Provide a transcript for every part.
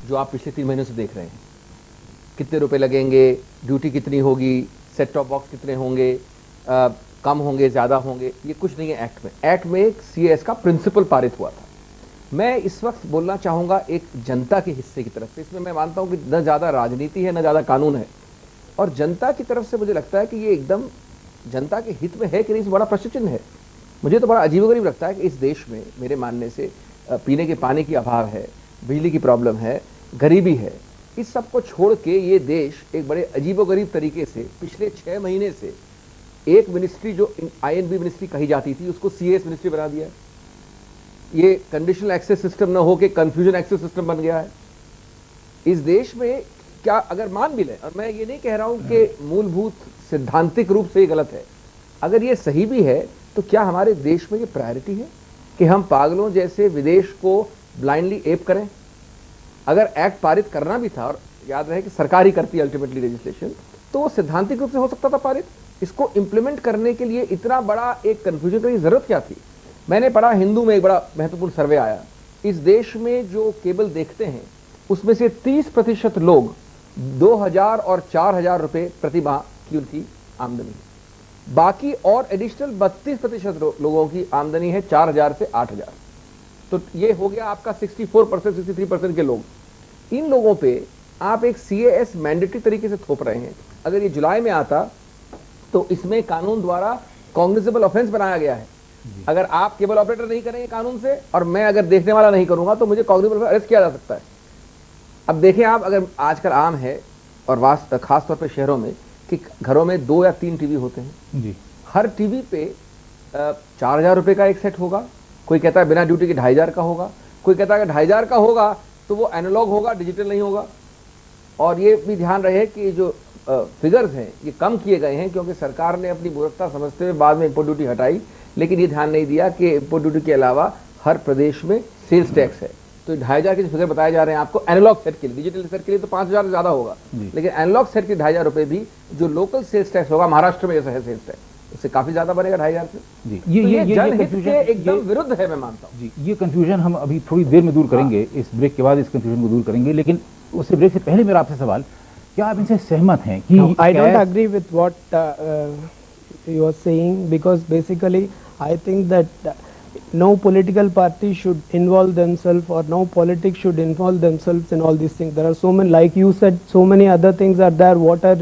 जो आप पिछले 3 महीनों से देख रहे हैं, कितने रुपए लगेंगे, ड्यूटी कितनी होगी, सेट टॉप बॉक्स कितने होंगे, कम होंगे, ज़्यादा होंगे, ये कुछ नहीं है एक्ट में। एक्ट में एक सीएएस का प्रिंसिपल पारित हुआ था। मैं इस वक्त बोलना चाहूँगा एक जनता के हिस्से की तरफ से। इसमें मैं मानता हूँ कि न ज़्यादा राजनीति है, न ज़्यादा कानून है, और जनता की तरफ से मुझे लगता है कि ये एकदम जनता के हित में है कि नहीं, इस बड़ा प्रश्न चिन्ह है। मुझे तो बड़ा अजीबोगरीब लगता है कि इस देश में मेरे मानने से पीने के पानी की अभाव है, बिजली की प्रॉब्लम है, गरीबी है, इस सब को छोड़ के ये देश एक बड़े अजीबोगरीब तरीके से पिछले 6 महीने से एक मिनिस्ट्री जो आईएनबी मिनिस्ट्री कही जाती थी उसको सीएस मिनिस्ट्री बना दिया है। ये कंडीशनल एक्सेस सिस्टम न हो के कंफ्यूजन एक्सेस सिस्टम बन गया है। इस देश में क्या अगर मान भी लें, और मैं ये नहीं कह रहा हूं कि मूलभूत सिद्धांतिक रूप से ये गलत है, अगर ये सही भी है तो क्या हमारे देश में ये प्रायोरिटी है कि हम पागलों जैसे विदेश को ब्लाइंडली एप करें? अगर एक्ट पारित करना भी था, और याद रहे कि सरकार ही करती है अल्टीमेटली लेजिस्लेशन, तो वो सिद्धांतिक रूप से हो सकता था पारित। इसको इंप्लीमेंट करने के लिए इतना बड़ा एक कंफ्यूजन की जरूरत क्या थी? मैंने पढ़ा, हिंदू में एक बड़ा महत्वपूर्ण सर्वे आया, इस देश में जो केबल देखते हैं उसमें से 30% लोग 2000 और 4000 रुपए प्रति माह की उनकी आमदनी है। बाकी और एडिशनल 32% लोगों की आमदनी है 4000 से 8000। तो ये हो गया आपका 64%, 63% के लोग। इन लोगों पे आप एक सीएएस मैंडेटरी तरीके से थोप रहे हैं। अगर ये जुलाई में आता तो इसमें कानून द्वारा कॉग्निजेबल ऑफेंस बनाया गया है। अगर आप केबल ऑपरेटर नहीं करेंगे कानून से, और मैं अगर देखने वाला नहीं करूंगा, तो मुझे कॉग्निजेबल अरेस्ट किया जा सकता है। अब देखें आप, अगर आजकल आम है और खास तौर पे शहरों में कि घरों में 2 या 3 टीवी होते हैं जी। हर टीवी पे 4000 रुपए का एक सेट होगा। कोई कहता है बिना ड्यूटी के 2500 का होगा, कोई कहता है कि 2500 का होगा तो वो एनालॉग होगा, डिजिटल नहीं होगा। और ये भी ध्यान रहे कि जो फिगर्स हैं ये कम किए गए हैं क्योंकि सरकार ने अपनी मूर्खता समझते हुए बाद में इम्पोर्ट ड्यूटी हटाई, लेकिन ये ध्यान नहीं दिया कि इम्पोर्ट ड्यूटी के अलावा हर प्रदेश में सेल्स टैक्स है। तो 2500 के जो फिगर बताए जा रहे हैं आपको एनालॉग सेट के लिए, डिजिटल सेट के लिए तो 5000 से ज्यादा होगा, लेकिन एनालॉग सेट के 2500 रुपए भी जो लोकल सेल्स टैक्स होगा, महाराष्ट्र में जैसा है सेल्स टैक्स, उससे काफी ज्यादा बनेगा 2500 से जी। ये जनहित के एकदम विरुद्ध है, मैं मानता हूँ जी। ये कंफ्यूजन हम अभी थोड़ी देर में दूर करेंगे, इस ब्रेक के बाद इस कंफ्यूजन को दूर करेंगे, लेकिन उससे ब्रेक से पहले मेरा आपसे सवाल, क्या आप इनसे सहमत हैं कि I don't agree with what you are saying, because basically I think that no political party should involve themselves, or no politics should involve themselves in all these things. There are so many, like you said, so many other things are there. What are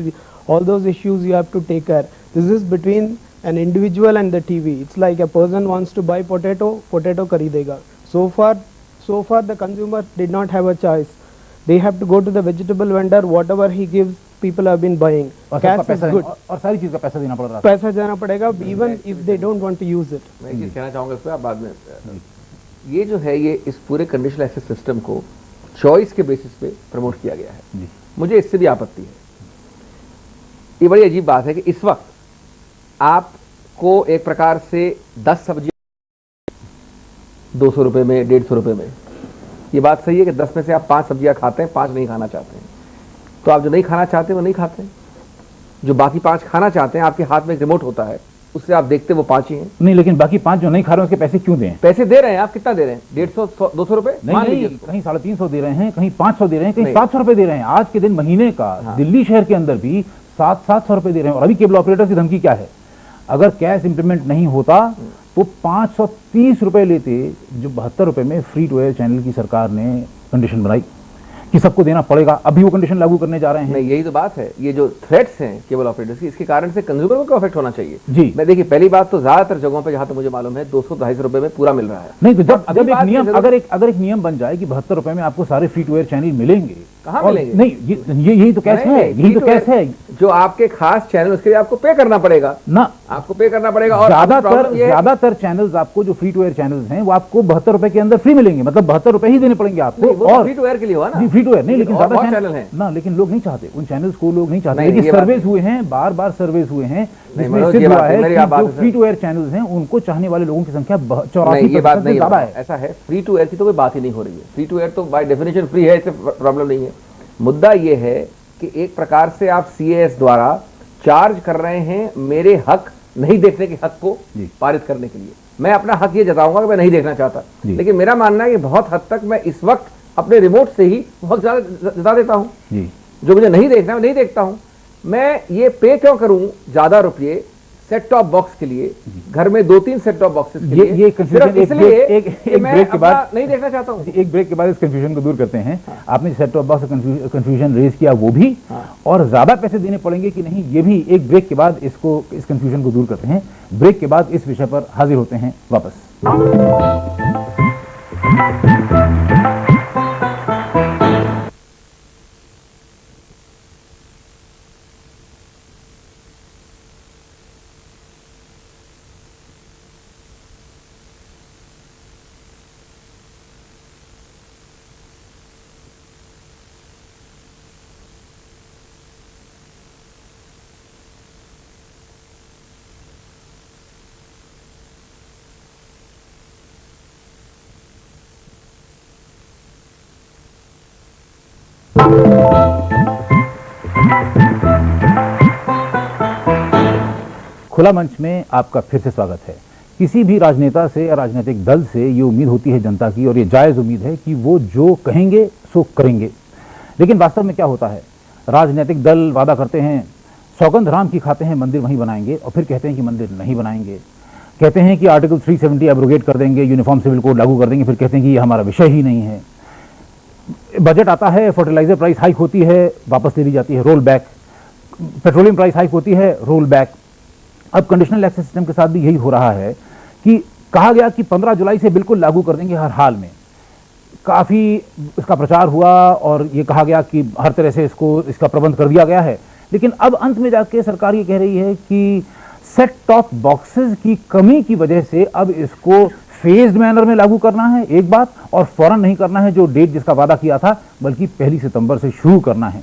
all those issues you have to take care? This is between an individual and the TV. It's like a person wants to buy potato kharidega. So far the consumer did not have a choice. They have to go to the vegetable vendor, whatever he gives, people have been buying. Cash is good. और सारी चीज का पैसा देना पड़ रहा है। पैसा देना पड़ेगा, even if they don't want to use it. मैं ये कहना चाहूँगा इस पर, आप बाद में। ये जो है, ये इस पूरे कंडीशनल एक्सेस सिस्टम को चॉइस के बेसिस पे प्रमोट किया गया है। मुझे इससे भी आपत्ति है। ये बड़ी अजीब बात है कि इस वक्त आपको एक प्रकार से 10 सब्जियां 200 रुपए में, 150 रुपए में। ये बात सही है कि 10 में से आप 5 सब्जियां खाते हैं, 5 नहीं खाना चाहते हैं। तो आप जो नहीं खाना चाहते हैं वो नहीं खाते हैं, जो बाकी 5 खाना चाहते हैं, आपके हाथ में एक रिमोट होता है, उससे आप देखते वो 5 ही हैं। नहीं, लेकिन बाकी 5 जो नहीं खा रहे हैं उसके पैसे क्यों दें? पैसे दे रहे हैं आप, कितना दे रहे हैं? 150, 200 रुपए? नहीं, कहीं 350 दे रहे हैं, कहीं 500 दे रहे हैं, कहीं 700 रुपए दे रहे हैं। आज के दिन महीने का दिल्ली शहर के अंदर भी 700 रुपए दे रहे हैं। और अभी केबल ऑपरेटर की धमकी क्या है? अगर कैश इंप्लीमेंट नहीं होता तो 530 रुपए लेते, जो 72 रुपए में फ्री टू एयर चैनल की सरकार ने कंडीशन बनाई कि सबको देना पड़ेगा। अभी वो कंडीशन लागू करने जा रहे हैं। नहीं, यही तो बात है। ये जो थ्रेट्स हैं केबल ऑपरेटर्स की, इसके कारण से कंज्यूमर को अफेक्ट होना चाहिए जी। मैं देखिए, पहली बात तो ज्यादातर जगहों पे जहां तक मुझे मालूम है 200-250 रुपए में पूरा मिल रहा है। नहीं, तो जब एक नियम, अगर एक नियम बन जाए कि 72 रुपए में आपको सारे फ्री टू एयर चैनल मिलेंगे, कहाँ मिलेंगे? नहीं, यही तो कैश है, यही तो कैश है। जो आपके खास चैनल, उसके लिए आपको पे करना पड़ेगा ना, आपको पे करना पड़ेगा। और ज्यादातर चैनल्स आपको, जो फ्री टू एयर चैनल्स हैं, वो आपको 72 रुपए के अंदर फ्री मिलेंगे। मतलब 72 रुपए ही देने पड़ेंगे आपको। और फ्री टू एयर के लिए हुआ ना? फ्री टू एयर नहीं, लेकिन ज्यादा चैनल है ना, लेकिन लोग नहीं चाहते उन चैनल्स को, लोग नहीं चाहते। लेकिन सर्वेस हुए हैं, बार सर्वेस हुए हैं, जिसमें सिद्ध हुआ है कि जो फ्री टू एयर चैनल्स हैं उनको चाहने वाले लोगों की संख्या 84% से ज्यादा है। ऐसा है, फ्री टू एयर की तो कोई बात ही नहीं हो रही है। फ्री टू एयर तो बाय डेफिनेशन फ्री है, इससे प्रॉब्लम नहीं है। मुद्दा ये है कि एक प्रकार से आप सीएएस द्वारा चार्ज कर रहे हैं मेरे हक नहीं देखने के हक को पारित करने के लिए। मैं अपना हक ये जताऊंगा कि मैं नहीं देखना चाहता, लेकिन मेरा मानना है कि बहुत हद तक मैं इस वक्त अपने रिमोट से ही वक्त जता देता हूं। जी, जो मुझे नहीं देखना है मैं नहीं देखता हूं। मैं ये पे क्यों करूं ज्यादा रुपये सेट टॉप बॉक्स के लिए, घर में 2-3 सेट टॉप बॉक्सेस के लिए? ये कंफ्यूजन इसलिए एक ब्रेक के बाद नहीं देखना चाहता हूं। एक ब्रेक के बाद इस कंफ्यूजन को दूर करते हैं। आपने set top box confusion raise किया वो भी, और ज्यादा पैसे देने पड़ेंगे कि नहीं ये भी, एक ब्रेक के बाद इस कंफ्यूजन को दूर करते हैं। ब्रेक के बाद इस विषय पर हाजिर होते हैं वापस। खुला मंच में आपका फिर से स्वागत है। किसी भी राजनेता से या राजनीतिक दल से ये उम्मीद होती है जनता की, और ये जायज उम्मीद है कि वो जो कहेंगे सो करेंगे। लेकिन वास्तव में क्या होता है, राजनीतिक दल वादा करते हैं, सौगंध राम की खाते हैं मंदिर वहीं बनाएंगे, और फिर कहते हैं कि मंदिर नहीं बनाएंगे। कहते हैं कि आर्टिकल 370 एब्रोगेट कर देंगे, यूनिफॉर्म सिविल कोड लागू कर देंगे, फिर कहते हैं कि ये हमारा विषय ही नहीं है। बजट आता है, फर्टिलाइजर प्राइस हाइक होती है, वापस ले ली जाती है, roll back. Petroleum price hike होती है, रोल बैक। अब कंडीशनल एक्सेस सिस्टम के साथ भी यही हो रहा है कि कहा गया कि 15 जुलाई से बिल्कुल लागू कर देंगे हर हाल में। काफी इसका प्रचार हुआ और ये कहा गया कि हर तरह से इसका प्रबंध कर दिया गया है। लेकिन अब अंत में जाके सरकार ये कह रही है कि सेट टॉप बॉक्सेस की कमी की वजह से अब इसको फेज्ड मैनर में लागू करना है, एक बात, और फौरन नहीं करना है जो डेट जिसका वादा किया था, बल्कि 1 सितंबर से शुरू करना है।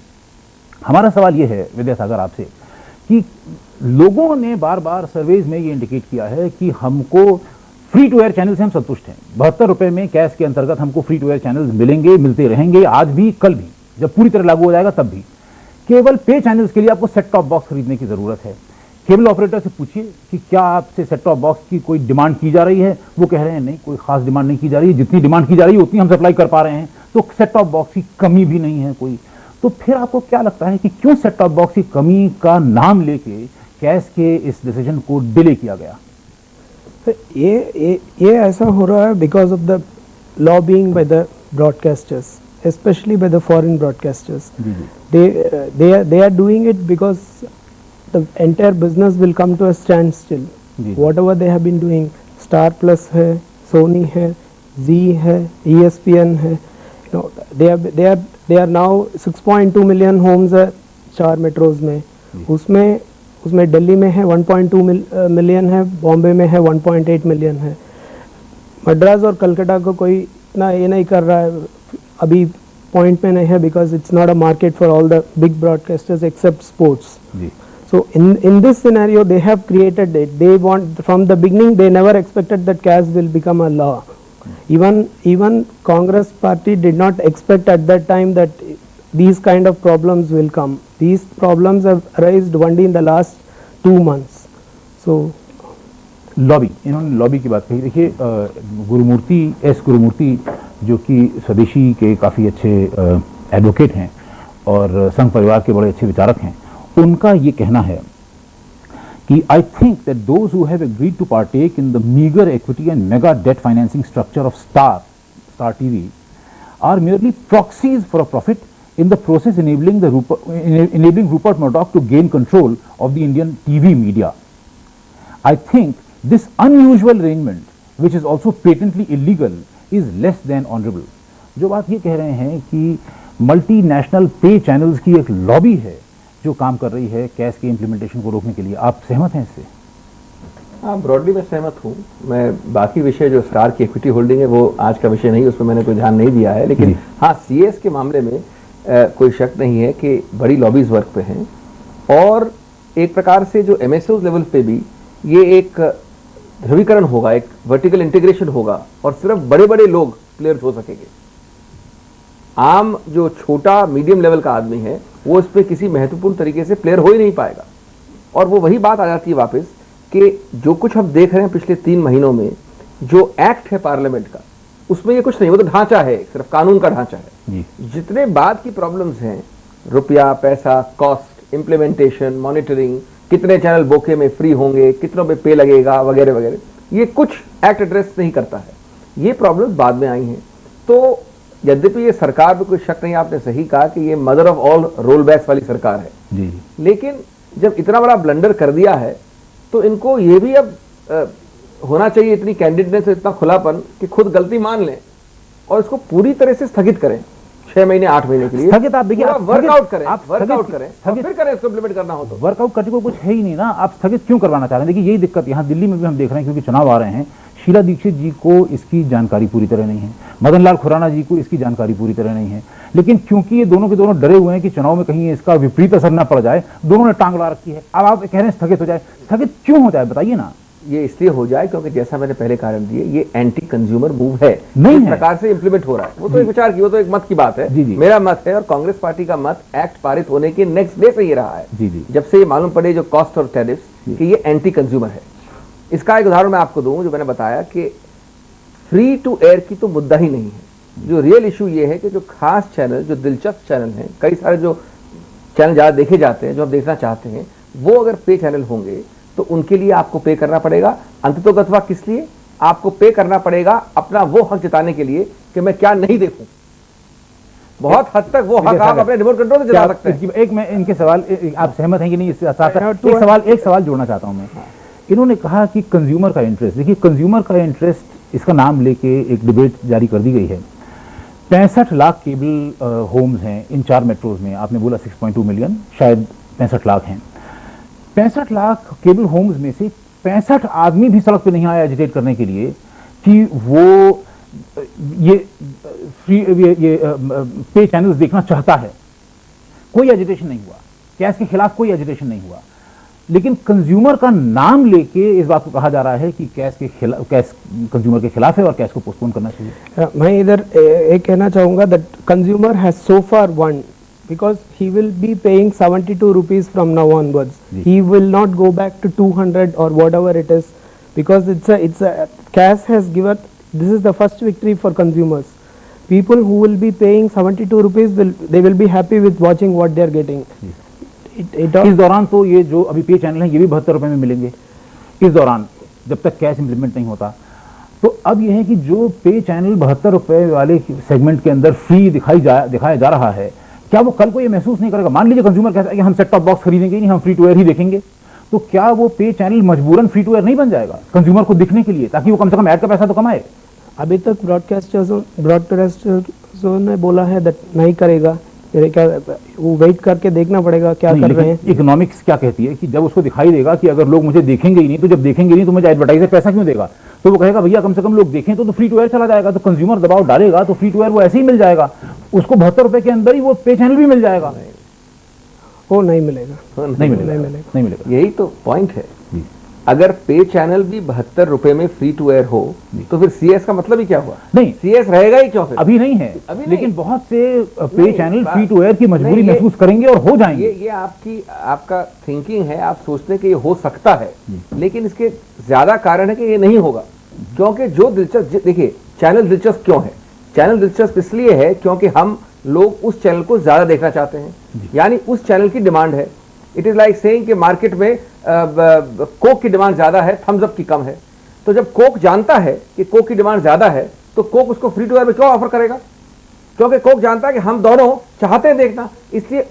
हमारा सवाल यह है विद्यासागर आपसे कि लोगों ने बार बार सर्वेज में ये इंडिकेट किया है कि हमको फ्री टू एयर चैनल से हम संतुष्ट हैं। 72 रुपए में कैश के अंतर्गत हमको फ्री टू एयर चैनल्स मिलेंगे, मिलते रहेंगे, आज भी, कल भी, जब पूरी तरह लागू हो जाएगा तब भी। केवल पे चैनल्स के लिए आपको सेट टॉप बॉक्स खरीदने की जरूरत है। केबल ऑपरेटर से पूछिए कि क्या आपसे सेट टॉप बॉक्स की कोई डिमांड की जा रही है, वो कह रहे हैं नहीं, कोई खास डिमांड नहीं की जा रही है, जितनी डिमांड की जा रही है उतनी हम सप्लाई कर पा रहे हैं, तो सेट टॉप बॉक्स की कमी भी नहीं है कोई। तो फिर आपको क्या लगता है कि क्यों सेट टॉप बॉक्स की कमी का नाम लेके कैश के इस डिसीजन को डिले किया गया? ये ऐसा हो रहा है because of the lobbying by the broadcasters, especially by the foreign broadcasters. They are doing it because the entire business will come to a standstill. Whatever they have been doing, Star Plus है, Sony है, Z है, ESPN है, you know, they are now 6.2 million homes है 4 metros में, उसमें दिल्ली में है 1.2 million है, बॉम्बे में है 1.8 मिलियन है। मद्रास और कलकत्ता को कोई इतना ये नहीं कर रहा है, अभी पॉइंट में नहीं है, because it's not a market for all the big broadcasters except sports. So in this scenario they have created it. They want, from the beginning they never expected that cash will become a law. Even Congress party did not expect at that time that these kind of problems will come. These problems have arisen only in the last 2 months. So lobby, इन्होंने lobby की बात कही। देखिए गुरुमूर्ति जो कि स्वदेशी के काफ़ी अच्छे एडवोकेट हैं और संघ परिवार के बड़े अच्छे विचारक हैं, उनका ये कहना है कि I think that those who have agreed to partake in the meagre equity and mega debt financing structure of Star TV are merely proxies for a profit in the process enabling Rupert Murdoch to gain control of the Indian TV media. I think this unusual arrangement, which is also patently illegal, is less than honorable. जो बात ये कह रहे हैं कि multinational पे channels की एक लॉबी है जो काम कर रही है कैश के इम्प्लीमेंटेशन को रोकने के लिए, आप सहमत हैं इससे? हाँ, ब्रॉडली मैं सहमत हूँ। मैं बाकी विषय जो स्टार की इक्विटी होल्डिंग है वो आज का विषय नहीं, उसमें मैंने कोई ध्यान नहीं दिया है, लेकिन हाँ सीएस के मामले में कोई शक नहीं है कि बड़ी लॉबीज वर्क पे हैं, और एक प्रकार से जो एमएसओ लेवल पे भी ये एक ध्रुवीकरण होगा, एक वर्टिकल इंटीग्रेशन होगा, और सिर्फ बड़े बड़े लोग प्लेयर्स हो सकेंगे। आम जो छोटा मीडियम लेवल का आदमी है वो इस पर किसी महत्वपूर्ण तरीके से प्लेयर हो ही नहीं पाएगा। और वो वही बात आ जाती है वापस कि जो कुछ हम देख रहे हैं पिछले 3 महीनों में, जो एक्ट है पार्लियामेंट का, उसमें ये कुछ नहीं, वो तो ढांचा है, सिर्फ कानून का ढांचा है। जी जितने बाद की प्रॉब्लम्स हैं, रुपया, पैसा, कॉस्ट, इम्प्लीमेंटेशन, मॉनिटरिंग, कितने चैनल बोके में फ्री होंगे, कितनों पे पे लगेगा, वगैरह वगैरह, ये कुछ एक्ट एड्रेस नहीं करता है। ये प्रॉब्लम्स बाद में आई हैं। तो यद्यपि ये सरकार में कोई शक नहीं, आपने सही कहा कि ये mother of all rollbacks वाली सरकार है, जी लेकिन जब इतना बड़ा ब्लंडर कर दिया है तो इनको ये भी अब होना चाहिए इतनी कैंडिडेटनेस, इतना खुलापन कि खुद गलती मान लें और इसको पूरी तरह से स्थगित करें 6 महीने 8 महीने के लिए। स्थगित आप देखिए, आप वर्कआउट करें, आप वर्कआउट स्थगित- करें और स्थगित- फिर करें, इसको इम्प्लीमेंट करना हो तो। वर्कआउट करने को कुछ है ही नहीं ना, आप स्थगित क्यों करवाना चाह रहे हैं? देखिए यही दिक्कत यहाँ दिल्ली में भी हम देख रहे हैं, क्योंकि चुनाव आ रहे हैं। शीला दीक्षित जी को इसकी जानकारी पूरी तरह नहीं है, मदन लाल खुराना जी को इसकी जानकारी पूरी तरह नहीं है, लेकिन क्योंकि ये दोनों के दोनों डरे हुए हैं कि चुनाव में कहीं इसका विपरीत असर न पड़ जाए, दोनों ने टांग ला रखी है। अब आप कह रहे हैं स्थगित हो जाए, स्थगित क्यों हो जाए बताइए ना? ये इसलिए हो जाए क्योंकि जैसा मैंने पहले कारण दिए, ये एंटी कंज्यूमर मूव है, नहीं इस है। प्रकार से इंप्लीमेंट हो रहा है। वो तो एक विचार की, वो तो एक मत की बात है। जी, जी। मेरा मत है और कांग्रेस पार्टी का मत एक्ट पारित होने के नेक्स्ट डे से ये रहा है, जी जी जब से ये मालूम पड़े जो कॉस्ट और टैरिफ्स कि ये एंटी कंज्यूमर है। इसका एक उदाहरण मैं आपको दूं, जो मैंने बताया कि फ्री टू एयर की तो मुद्दा ही नहीं है। जो रियल इशू ये है कि जो खास चैनल, जो दिलचस्प चैनल हैं, कई सारे जो चैनल ज़्यादा देखे जाते हैं, जो आप देखना चाहते हैं, वो अगर पे चैनल होंगे तो उनके लिए आपको पे करना पड़ेगा। अंततोगत्वा किस लिए आपको पे करना पड़ेगा? अपना वो हक जताने के लिए कि मैं क्या नहीं देखूं। बहुत हद तक वो हक आप अपने रिमोट कंट्रोल से जता सकते हैं। एक मैं इनके सवाल, आप सहमत हैं कि नहीं इसके साथ एक सवाल जोड़ना चाहता हूं मैं। इन्होंने कहा कि कंज्यूमर का इंटरेस्ट, देखिए कंज्यूमर का इंटरेस्ट, इसका नाम लेके एक डिबेट जारी कर दी गई है। 65 लाख केबल होम्स हैं इन 4 मेट्रोज में, आपने बोला 6.2 मिलियन, शायद 65 लाख हैं। 65 लाख केबल होम्स में से 65 आदमी भी सड़क पे नहीं आया एजिटेट करने के लिए कि वो ये फ्री ये पे चैनल्स देखना चाहता है। कोई एजिटेशन नहीं हुआ, कैश के खिलाफ कोई एजिटेशन नहीं हुआ, लेकिन कंज्यूमर का नाम लेके इस बात को कहा जा रहा है कि कैश के खिलाफ, कैश कंज्यूमर के खिलाफ है और कैश को पोस्टपोन करना चाहिए। मैं इधर एक कहना चाहूँगा that consumer has so far one, because he will be paying 72 rupees from now onwards. He will not go back to 200 or whatever it is, because it's a cash has given, this is the first victory for consumers. People who will be paying 72 rupees they will be happy with watching what they are getting. इस दौरान तो ये जो अभी पे channel है ये भी 72 रुपए में मिलेंगे इस दौरान, जब तक कैश इंप्लीमेंट नहीं होता। तो अब यह है कि जो पे चैनल 72 रुपए वाले सेगमेंट के अंदर फ्री दिखाया जा रहा है, क्या वो कल को ये महसूस नहीं करेगा? मान लीजिए कंज्यूमर कहता है कि हम सेट टॉप बॉक्स खरीदेंगे नहीं, हम फ्री टू एयर ही देखेंगे, तो क्या वो पे चैनल मजबूरन फ्री टू एयर नहीं बन जाएगा कंज्यूमर को दिखने के लिए, ताकि वो कम से कम ऐड का पैसा तो कमाए? अभी तक ब्रॉडकास्टर्स ने बोला है दैट नहीं करेगा, क्या वो वेट करके देखना पड़ेगा क्या कर रहे हैं। इकोनॉमिक्स क्या कहती है कि जब उसको दिखाई देगा कि अगर लोग मुझे देखेंगे ही नहीं, तो जब देखेंगे नहीं तो मुझे एडवर्टाइजर पैसा क्यों देगा? तो वो कहेगा भैया कम से कम लोग देखें तो फ्री टू एयर चला जाएगा। तो कंज्यूमर दबाव डालेगा तो फ्री टू एयर वो ऐसे ही मिल जाएगा, उसको 72 रुपए के अंदर ही वो पे चैनल भी मिल जाएगा। वो नहीं मिलेगा, नहीं मिलेगा। यही तो पॉइंट है। अगर पे चैनल भी 72 रुपए में फ्री टू एयर हो तो फिर सीएस का मतलब ही क्या हुआ? नहीं, सीएस रहेगा ही क्यों फिर? अभी नहीं है, अभी लेकिन नहीं। बहुत से पे चैनल फ्री टू एयर की मजबूरी महसूस करेंगे और हो जाएंगे। ये आपका थिंकिंग है, आप सोचते हैं कि ये हो सकता है, लेकिन इसके ज्यादा कारण है कि ये नहीं होगा। क्योंकि जो दिलचस्प, देखिए चैनल दिलचस्प क्यों है? चैनल दिलचस्प इसलिए है क्योंकि हम लोग उस चैनल को ज्यादा देखना चाहते हैं, यानी उस चैनल की डिमांड है। इट इज लाइक सेइंग कि मार्केट में कोक की डिमांड ज्यादा है, थम्स अप की कम है। तो जब कोक जानता है कि कोक की डिमांड ज्यादा है तो कोक उसको फ्री टू एयर में क्यों ऑफर करेगा? क्योंकि कोक जानता है कि हम दोनों चाहते हैं देखना। इसलिए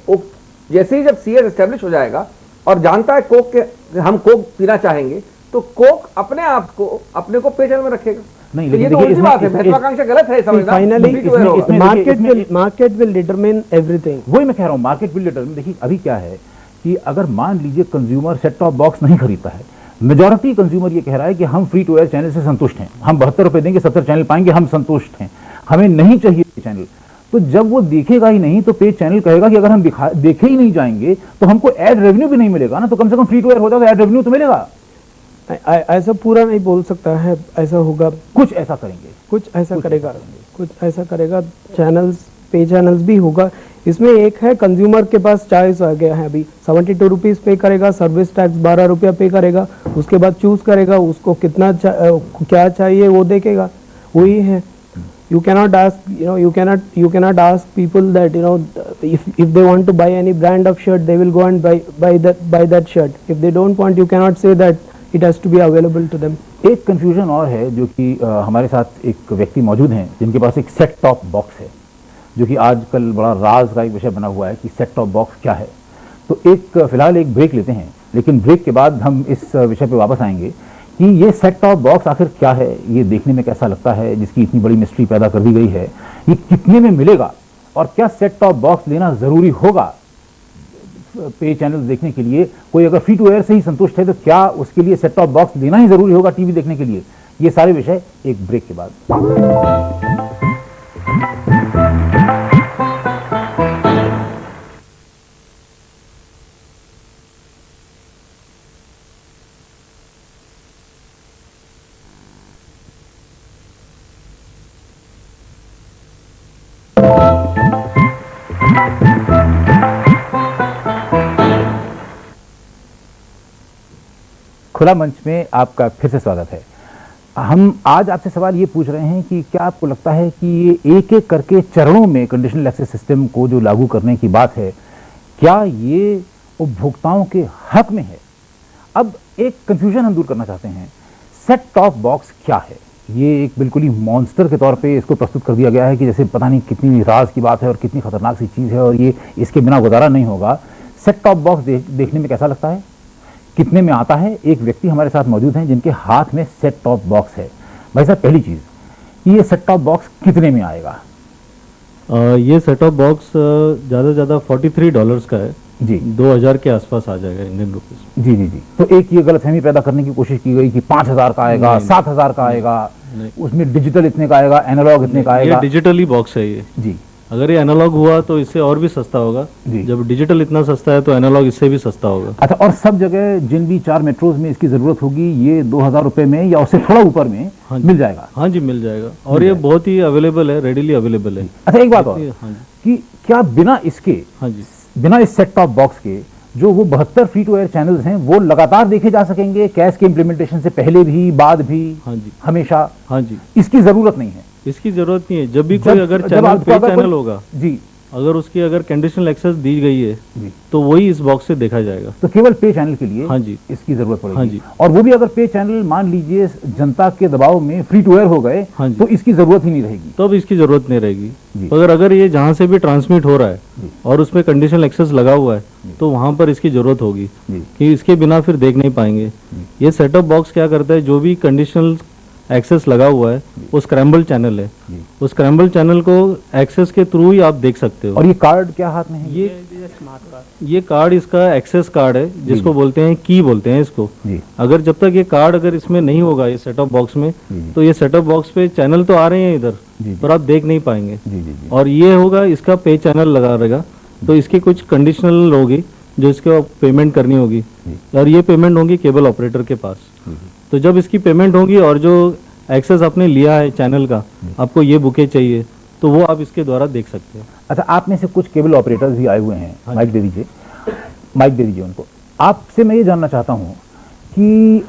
जैसे ही जब सीएस एस्टेब्लिश हो जाएगा और जानता है कोक के हम कोक पीना चाहेंगे, तो कोक अपने आप को अपने को पे चैनल में रखेगा। नहीं, तो ये तो उल्टी बात है, महत्वाकांक्षा गलत है समझना। Finally market will determine everything. वही मैं कह रहा हूँ, मार्केट विल डिटरमिन। देखिए अभी क्या है कि अगर मान लीजिए कंज्यूमर सेट टॉप बॉक्स नहीं खरीदता है, मेजॉरिटी कंज्यूमर ये कह रहा है कि हम फ्री टू एयर चैनल से संतुष्ट हैं, हम 72 रुपए देंगे 70 चैनल पाएंगे, हम संतुष्ट हैं, हमें नहीं चाहिए चैनल। तो जब वो देखेगा ही नहीं तो पे चैनल कहेगा कि अगर हम देखे ही नहीं जाएंगे तो हमको एड रेवेन्यू भी नहीं मिलेगा ना, तो कम से कम फ्री टू एयर हो जाए तो एड रेवेन्यू तो मिलेगा। ऐसा पूरा नहीं बोल सकता है, ऐसा होगा, कुछ ऐसा करेंगे, कुछ ऐसा करेगा। चैनल्स, पे चैनल्स भी होगा। इसमें एक है कंज्यूमर के पास चॉइस आ गया है, अभी 72 रुपीज पे करेगा, सर्विस टैक्स 12 रुपया पे करेगा, उसके बाद चूज करेगा उसको कितना क्या चाहिए वो देखेगा, वही है। you cannot ask, you cannot ask people that, if they want to buy any brand of shirt, they will go and buy that shirt. If they don't want, you cannot say that it has to be available to them. एक confusion और है जो कि हमारे साथ एक व्यक्ति मौजूद हैं जिनके पास एक सेट टॉप बॉक्स है, जो कि आजकल बड़ा राज का एक विषय बना हुआ है कि सेट टॉप बॉक्स क्या है। तो फिलहाल एक ब्रेक लेते हैं, लेकिन ब्रेक के बाद हम इस विषय पे वापस आएंगे कि ये सेट टॉप बॉक्स आखिर क्या है, ये देखने में कैसा लगता है, जिसकी इतनी बड़ी मिस्ट्री पैदा कर दी गई है, ये कितने में मिलेगा और क्या सेट टॉप बॉक्स लेना ज़रूरी होगा पे चैनल देखने के लिए। कोई अगर फ्री टू एयर से ही संतुष्ट है तो क्या उसके लिए सेट टॉप बॉक्स लेना ही ज़रूरी होगा टीवी देखने के लिए। ये सारे विषय एक ब्रेक के बाद। खुला मंच में आपका फिर से स्वागत है। हम आज आपसे सवाल ये पूछ रहे हैं कि क्या आपको लगता है कि ये एक एक करके चरणों में कंडीशनल एक्सेस सिस्टम को जो लागू करने की बात है, क्या ये उपभोक्ताओं के हक में है। अब एक कंफ्यूजन हम दूर करना चाहते हैं, सेट टॉप बॉक्स क्या है। ये एक बिल्कुल ही मॉन्स्टर के तौर पे इसको प्रस्तुत कर दिया गया है कि जैसे पता नहीं कितनी राज की बात है और कितनी खतरनाक सी चीज़ है और ये इसके बिना गुजारा नहीं होगा। सेट टॉप बॉक्स देखने में कैसा लगता है, कितने में आता है। एक व्यक्ति हमारे साथ मौजूद हैं जिनके हाथ में सेट टॉप बॉक्स है। भाई साहब, पहली चीज़, ये सेट टॉप बॉक्स कितने में आएगा। ये सेट टॉप बॉक्स ज़्यादा से ज़्यादा $43 का है जी, 2000 के आसपास आ जाएगा इंडियन रुपीज। जी जी जी। तो एक ये गलतफहमी पैदा करने की कोशिश की गई कि 5000 का आएगा, 7000 का आएगा, उसमें डिजिटल इतने का आएगा, एनालॉग इतने का आएगा। ये डिजिटली बॉक्स है ये जी। अगर ये एनालॉग हुआ तो इससे और भी सस्ता होगा जी। जब डिजिटल इतना सस्ता है तो एनालॉग इससे भी सस्ता होगा। अच्छा, और सब जगह जिन भी 4 मेट्रोज में इसकी जरूरत होगी ये 2000 रुपए में या उससे थोड़ा ऊपर में मिल जाएगा। हाँ जी, मिल जाएगा और ये बहुत ही अवेलेबल है, रेडिली अवेलेबल है। अच्छा, एक बात और हाँ जी, कि क्या बिना इसके, हाँ जी, बिना इस सेट टॉप बॉक्स के जो वो 72 फ्री टू एयर चैनल्स हैं वो लगातार देखे जा सकेंगे, कैश के इम्प्लीमेंटेशन से पहले भी बाद भी। हाँ जी, हमेशा। हाँ जी, इसकी जरूरत नहीं है। इसकी जरूरत नहीं है। जब भी कोई अगर चैनल पे चैनल होगा जी, अगर उसकी अगर कंडीशनल एक्सेस दी गई है जी, तो वही इस बॉक्स से देखा जाएगा। तो केवल पे चैनल के लिए हाँ जी, इसकी जरूरत पड़ेगी। हाँ जी, और वो भी अगर पे चैनल मान लीजिए जनता के दबाव में फ्री टू एयर हो गए हाँ जी, तो इसकी जरूरत ही नहीं रहेगी। तो अब इसकी जरूरत नहीं रहेगी। जी। अगर ये जहाँ से भी ट्रांसमिट हो रहा है जी। और उसमें कंडीशनल एक्सेस लगा हुआ है तो वहां पर इसकी जरूरत होगी जी। कि इसके बिना फिर देख नहीं पाएंगे। ये सेटअप बॉक्स क्या करता है, जो भी कंडीशनल एक्सेस लगा हुआ है वो स्क्रैम्बल चैनल है, उस स्क्रैम्बल चैनल को एक्सेस के थ्रू ही आप देख सकते हो। और ये कार्ड क्या हाथ में है? ये कार्ड इसका एक्सेस कार्ड है जिसको बोलते हैं, की बोलते हैं इसको। जी। अगर जब तक ये कार्ड अगर इसमें नहीं होगा ये सेटअप बॉक्स में तो ये सेटअप बॉक्स पे चैनल तो आ रहे हैं इधर पर आप देख नहीं पाएंगे। जी जी जी। और ये होगा इसका पे चैनल लगा रहेगा तो इसकी कुछ कंडीशनल होगी जो इसको पेमेंट करनी होगी और ये पेमेंट होगी केबल ऑपरेटर के पास। तो जब इसकी पेमेंट होगी और जो एक्सेस आपने लिया है चैनल का, आपको ये बुके चाहिए तो वो आप इसके द्वारा देख सकते हैं। अच्छा, आप में से कुछ केबल ऑपरेटर्स भी आए हुए हैं। माइक दे दीजिए, माइक दे दीजिए उनको। आपसे मैं ये जानना चाहता हूँ कि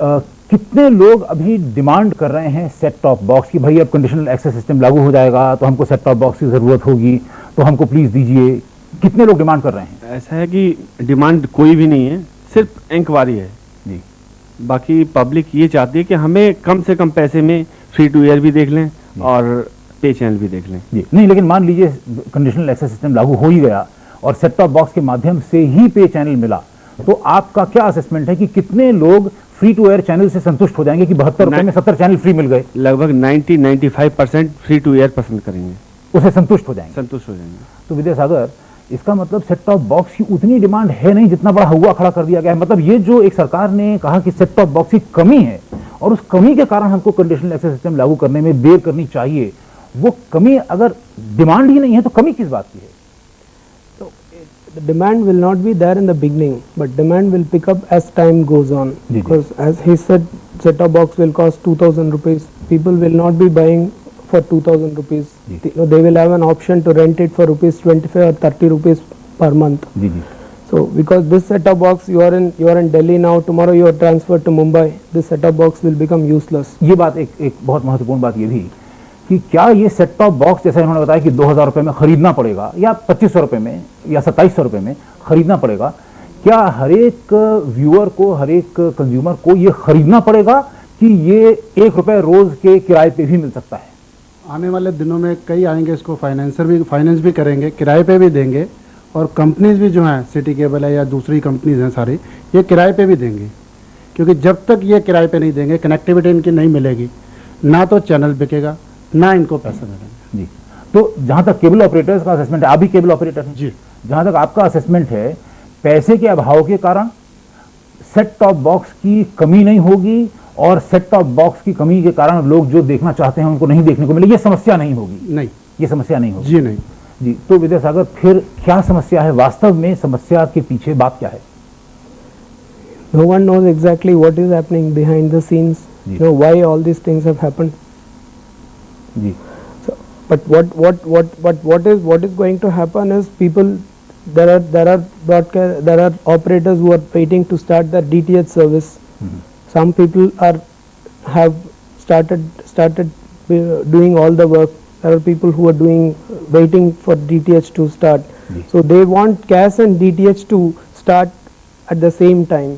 कितने लोग अभी डिमांड कर रहे हैं सेट टॉप बॉक्स की, भाई अब कंडीशनल एक्सेस सिस्टम लागू हो जाएगा तो हमको सेट टॉप बॉक्स की ज़रूरत होगी तो हमको प्लीज़ दीजिए। कितने लोग डिमांड कर रहे हैं? ऐसा है कि डिमांड कोई भी नहीं है, सिर्फ इंक्वायरी है जी। बाकी पब्लिक ये चाहती है कि हमें कम से कम पैसे में फ्री टू एयर भी देख लें और पे चैनल भी देख लें। जी नहीं, लेकिन मान लीजिए कंडीशनल एक्सेस सिस्टम लागू हो ही गया और सेट टॉप बॉक्स के माध्यम से ही पे चैनल मिला तो आपका क्या असेसमेंट है कि कितने लोग फ्री टू एयर चैनल से संतुष्ट हो जाएंगे कि 72 रुपए में 70 चैनल फ्री मिल गए? लगभग 90-95% फ्री टू एयर पसंद करेंगे, उसे संतुष्ट हो जाएंगे। संतुष्ट हो जाएंगे। तो विद्यासागर, इसका मतलब सेट टॉप बॉक्स की उतनी डिमांड है नहीं जितना बड़ा हुआ खड़ा कर दिया गया है। मतलब ये जो एक सरकार ने कहा कि सेट टॉप बॉक्स की कमी है और उस कमी के कारण हमको कंडीशनल एक्सेस सिस्टम लागू करने में देर करनी चाहिए, वो कमी अगर डिमांड ही नहीं है तो कमी किस बात की है? The demand will not be there in the beginning, but demand will pick up as time goes on. Because as he said, set-top box will cost 2000 rupees. People will not be buying for 2000 rupees. They will have an option to rent it for rupees 25 or 30 rupees per month. So because this set-top box, you are in Delhi now, tomorrow you are transferred to Mumbai, this set-top box will become useless. ये बात एक बहुत महत्वपूर्ण बात ये भी कि क्या ये सेट टॉप बॉक्स जैसा इन्होंने बताया कि 2000 रुपये में खरीदना पड़ेगा या 2500 रुपये में या 2700 रुपये में खरीदना पड़ेगा, क्या हर एक व्यूअर को, हर एक कंज्यूमर को ये खरीदना पड़ेगा कि ये 1 रुपये रोज के किराए पे भी मिल सकता है? आने वाले दिनों में कई आएंगे, इसको फाइनेंस भी करेंगे, किराए पे भी देंगे, और कंपनीज भी जो हैं, सिटी केबल है या दूसरी कंपनीज हैं सारी, ये किराए पे भी देंगे, क्योंकि जब तक ये किराए पे नहीं देंगे, कनेक्टिविटी इनकी नहीं मिलेगी, ना तो चैनल बिकेगा, ना इनको पैसा मिलेगा। जी, तो जहां तक केबल ऑपरेटर्स का असेसमेंट है, आप भी केबल ऑपरेटर हैं जी, जहां तक आपका असेसमेंट है, पैसे के अभाव के कारण सेट टॉप बॉक्स की कमी नहीं होगी और सेट टॉप बॉक्स की कमी के कारण लोग जो देखना चाहते हैं उनको नहीं देखने को मिले, ये समस्या नहीं होगी? नहीं, ये समस्या नहीं होगी। जी नहीं। जी, तो विद्यासागर फिर क्या समस्या है वास्तव में? समस्या के पीछे बात क्या है? No one knows exactly what is happening behind the scenes, ji. why all these things have happened. Ji, So, but what is going to happen is people, there are operators who are waiting to start the DTH service. Some people have started doing all the work. There are people who are waiting for DTH to start. So they want CAS and DTH to start at the same time.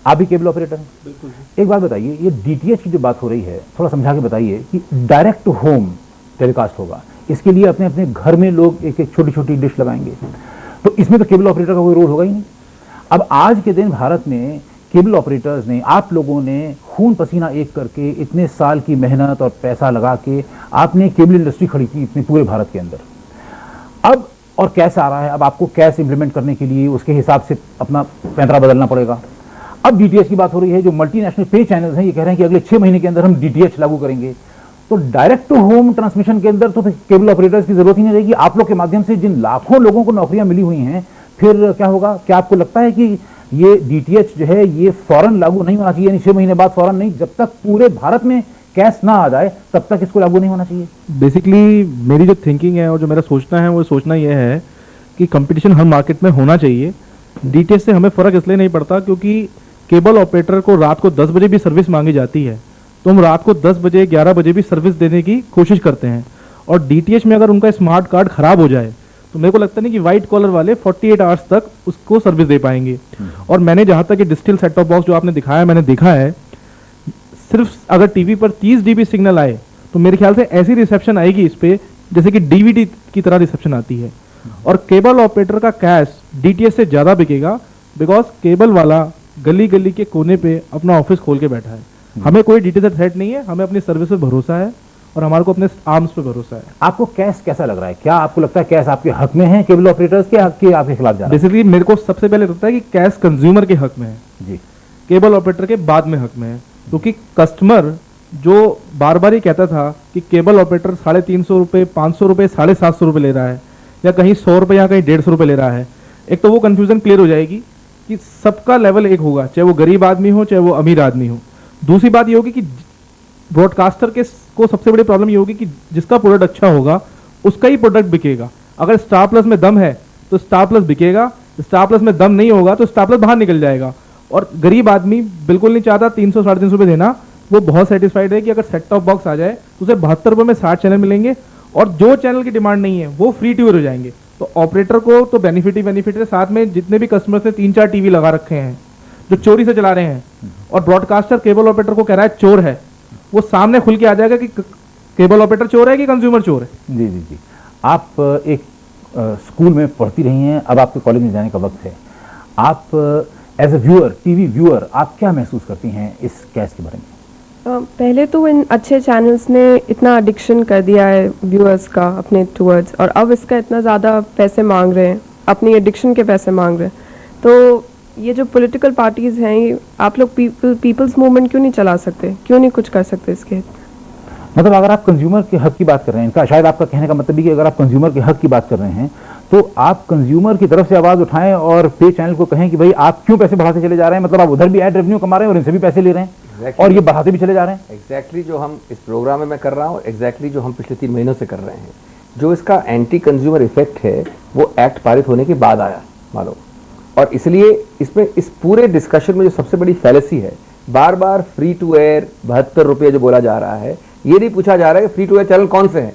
आप भी cable operator हैं? बिल्कुल। एक बात बताइए, ये DTH की जो बात हो रही है, थोड़ा समझा के बताइए कि डायरेक्ट टू होम टेलीकास्ट होगा, इसके लिए अपने अपने घर में लोग एक एक छोटी छोटी डिश लगाएंगे, तो इसमें तो केबल ऑपरेटर का कोई रोल होगा ही नहीं। अब आज के दिन भारत में केबल ऑपरेटर्स ने, आप लोगों ने खून पसीना एक करके, इतने साल की मेहनत और पैसा लगा के आपने केबल इंडस्ट्री खड़ी की इतने पूरे भारत के अंदर। अब और कैश आ रहा है, अब आपको कैश इंप्लीमेंट करने के लिए उसके हिसाब से अपना पैंतरा बदलना पड़ेगा। अब डीटीएच की बात हो रही है, जो मल्टीनेशनल पे चैनल्स हैं ये कह रहे हैं कि अगले 6 महीने के अंदर हम डीटीएच लागू करेंगे, तो डायरेक्ट टू होम ट्रांसमिशन के अंदर तो केबल ऑपरेटर्स की जरूरत ही नहीं रहेगी। आप लोग के माध्यम से जिन लाखों लोगों को नौकरियां मिली हुई हैं, फिर क्या होगा? क्या आपको लगता है कि ये डीटीएच जो है ये फौरन लागू नहीं होना चाहिए, यानी 6 महीने बाद फौरन नहीं, जब तक पूरे भारत में कैश ना आ जाए तब तक इसको लागू नहीं होना चाहिए? बेसिकली मेरी जो थिंकिंग है और जो मेरा सोचना है वो सोचना ये है कि कंपटीशन हर मार्केट में होना चाहिए। डीटीएच से हमें फ़र्क इसलिए नहीं पड़ता क्योंकि केबल ऑपरेटर को रात को 10 बजे भी सर्विस मांगी जाती है, तो हम रात को 10 बजे 11 बजे भी सर्विस देने की कोशिश करते हैं। और डीटीएच में अगर उनका स्मार्ट कार्ड खराब हो जाए तो मेरे को लगता नहीं कि वाइट कॉलर वाले 48 आवर्स तक उसको सर्विस दे पाएंगे। और मैंने जहाँ तक ये डिजिटल सेट टॉप बॉक्स जो आपने दिखाया, मैंने देखा है, सिर्फ अगर टीवी पर 30 dB सिग्नल आए तो मेरे ख्याल से ऐसी रिसेप्शन आएगी इस पे जैसे कि डीवीडी की तरह रिसेप्शन आती है। और केबल ऑपरेटर का कैश डीटीएच से ज़्यादा बिकेगा, बिकॉज केबल वाला गली गली के कोने पे अपना ऑफिस खोल के बैठा है। हमें कोई डीटीएच थ्रेट नहीं है, हमें अपनी सर्विस पे भरोसा है और हमारे को अपने आर्म्स पे भरोसा है। आपको कैश कैसा लग रहा है? क्या आपको लगता है कैश आपके हक में है, केबल ऑपरेटर्स के हक के आपके खिलाफ जा रहा है? बेसिकली मेरे को सबसे पहले लगता है कि कैश कंज्यूमर के हक में है जी, केबल ऑपरेटर के बाद में हक में है, क्योंकि कस्टमर जो बार बार ही कहता था कि केबल ऑपरेटर 350 रुपये, 500 रुपये, 750 रुपये ले रहा है, या कहीं 100 रुपये या कहीं 150 रुपये ले रहा है, एक तो वो कंफ्यूजन क्लियर हो जाएगी कि सबका लेवल एक होगा, चाहे वो गरीब आदमी हो चाहे वो अमीर आदमी हो। दूसरी बात ये होगी कि ब्रॉडकास्टर के को सबसे बड़ी प्रॉब्लम ये होगी कि जिसका प्रोडक्ट अच्छा होगा उसका ही प्रोडक्ट बिकेगा। अगर स्टार प्लस में दम है तो स्टार प्लस बिकेगा, स्टार प्लस में दम नहीं होगा तो स्टार प्लस बाहर निकल जाएगा। और गरीब आदमी बिल्कुल नहीं चाहता 300 साढ़े 300 रुपये देना, वो बहुत सेटिस्फाइड है कि अगर सेट टॉप बॉक्स आ जाए तो उसे 72 रुपये में 60 चैनल मिलेंगे और जो चैनल की डिमांड नहीं है वो फ्री टू एयर हो जाएंगे। तो ऑपरेटर को तो बेनिफिट ही बेनिफिट है, साथ में जितने भी कस्टमर्स ने 3-4 टीवी लगा रखे हैं जो चोरी से चला रहे हैं, और ब्रॉडकास्टर केबल ऑपरेटर को कह रहा है चोर है, वो सामने खुल के आ जाएगा कि केबल ऑपरेटर चोर है कि कंज्यूमर चोर है। जी जी जी। आप एक स्कूल में पढ़ती रही हैं, अब आपके कॉलेज में जाने का वक्त है। आप as a viewer, TV viewer, आप क्या महसूस करती हैं इस कैश के बारे में? पहले तो इन अच्छे चैनल्स ने इतना एडिक्शन कर दिया है व्यूअर्स का अपने टूवर्ड्स, और अब इसका इतना ज़्यादा पैसे मांग रहे हैं, अपनी एडिक्शन के पैसे मांग रहे हैं। तो ये जो पॉलिटिकल पार्टीज़ हैं, आप लोग पीपल्स मूवमेंट क्यों नहीं चला सकते, क्यों नहीं कुछ कर सकते इसके? मतलब अगर आप कंज्यूमर के हक की बात कर रहे हैं, इनका शायद आपका कहने का मतलब भी कि अगर आप कंज्यूमर के हक की बात कर रहे हैं तो आप कंज्यूमर की तरफ से आवाज़ उठाएं और पे चैनल को कहें कि भाई आप क्यों पैसे बढ़ाते चले जा रहे हैं, मतलब आप उधर भी एड रेवेन्यू कमा रहे हैं और इनसे भी पैसे ले रहे हैं और ये बढ़ाते भी चले जा रहे हैं। एग्जैक्टली जो हम इस प्रोग्राम में मैं कर रहा हूँ, एग्जैक्टली जो हम पिछले 3 महीनों से कर रहे हैं, जो इसका एंटी कंज्यूमर इफेक्ट है वो एक्ट पारित होने के बाद आया मालूम। और इसलिए इसमें इस पूरे डिस्कशन में जो सबसे बड़ी फैलेसी है, बार बार फ्री टू एयर 72 रुपये जो बोला जा रहा है, ये नहीं पूछा जा रहा है कि फ्री टू एयर चैनल कौन से हैं।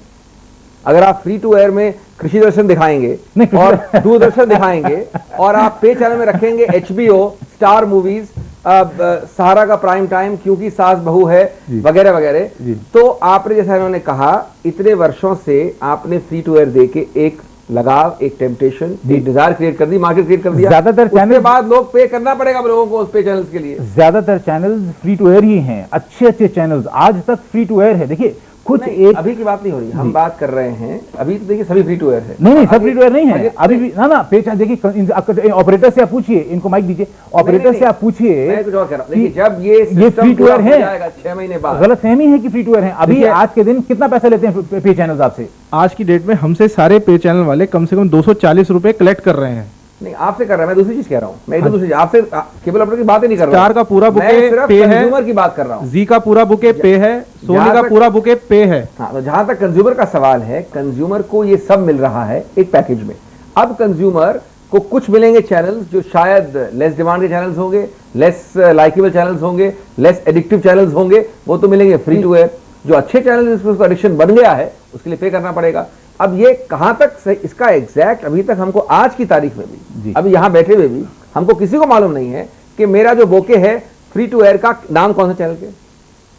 अगर आप फ्री टू एयर में कृषि दर्शन दिखाएंगे और दूरदर्शन दिखाएंगे और आप पे चैनल में रखेंगे HBO, स्टार मूवीज, सहारा का प्राइम टाइम, क्योंकि सास बहू है वगैरह वगैरह, तो आपने जैसा इन्होंने कहा इतने वर्षों से आपने फ्री टू एयर दे के एक लगाव, एक टेम्पटेशन, एक डिजायर क्रिएट कर दी, मार्केट क्रिएट कर दिया। ज्यादातर चैनल के बाद लोग पे करना पड़ेगा लोगों को उस पे चैनल्स के लिए। ज्यादातर चैनल्स फ्री टू एयर ही हैं, अच्छे अच्छे चैनल्स आज तक फ्री टू एयर है। देखिए कुछ एक अभी की बात नहीं हो रही, हम बात कर रहे हैं अभी तो देखिए सभी फ्री टू एयर है। नहीं सब फ्री टू एयर नहीं है अभी भी ना पे चैनल। देखिए ऑपरेटर से आप पूछिए, इनको माइक दीजिए, ऑपरेटर से आप पूछिए। मैं कुछ और कह रहा हूं, देखिए जब ये फ्री टू एयर है 6 महीने बाद, गलत फहमी है कि फ्री टू एयर है। अभी आज के दिन कितना पैसा लेते हैं पे चैनल्स आपसे? आज की डेट में हमसे सारे पे चैनल वाले कम से कम 240 रुपए कलेक्ट कर रहे हैं। नहीं आपसे कर रहा है, मैं दूसरी चीज कह रहा हूं, मैं दूसरी आपसे केबल ऑपरेटर की बात ही नहीं कर रहा। स्टार का पूरा बुके पे है, कंज्यूमर की बात कर रहा हूं। जी का पूरा बुके पे है, सोनी का पूरा बुके पे है। हाँ, तो जहां तक कंज्यूमर का सवाल है, कंज्यूमर को ये सब मिल रहा है एक पैकेज में। अब कंज्यूमर को कुछ मिलेंगे चैनल्स जो शायद लेस डिमांड के चैनल्स होंगे, लेस लाइकेबल चैनल्स होंगे, लेस एडिक्टिव चैनल्स होंगे, वो तो मिलेंगे फ्री टू एयर। जो अच्छे चैनल जिसको एडिक्शन बन गया है उसके लिए पे करना पड़ेगा। अब ये कहां तक सही, इसका एग्जैक्ट अभी तक हमको आज की तारीख में भी, अभी यहां बैठे हुए भी हमको किसी को मालूम नहीं है कि मेरा जो बोके है फ्री टू एयर का नाम कौन से चैनल के,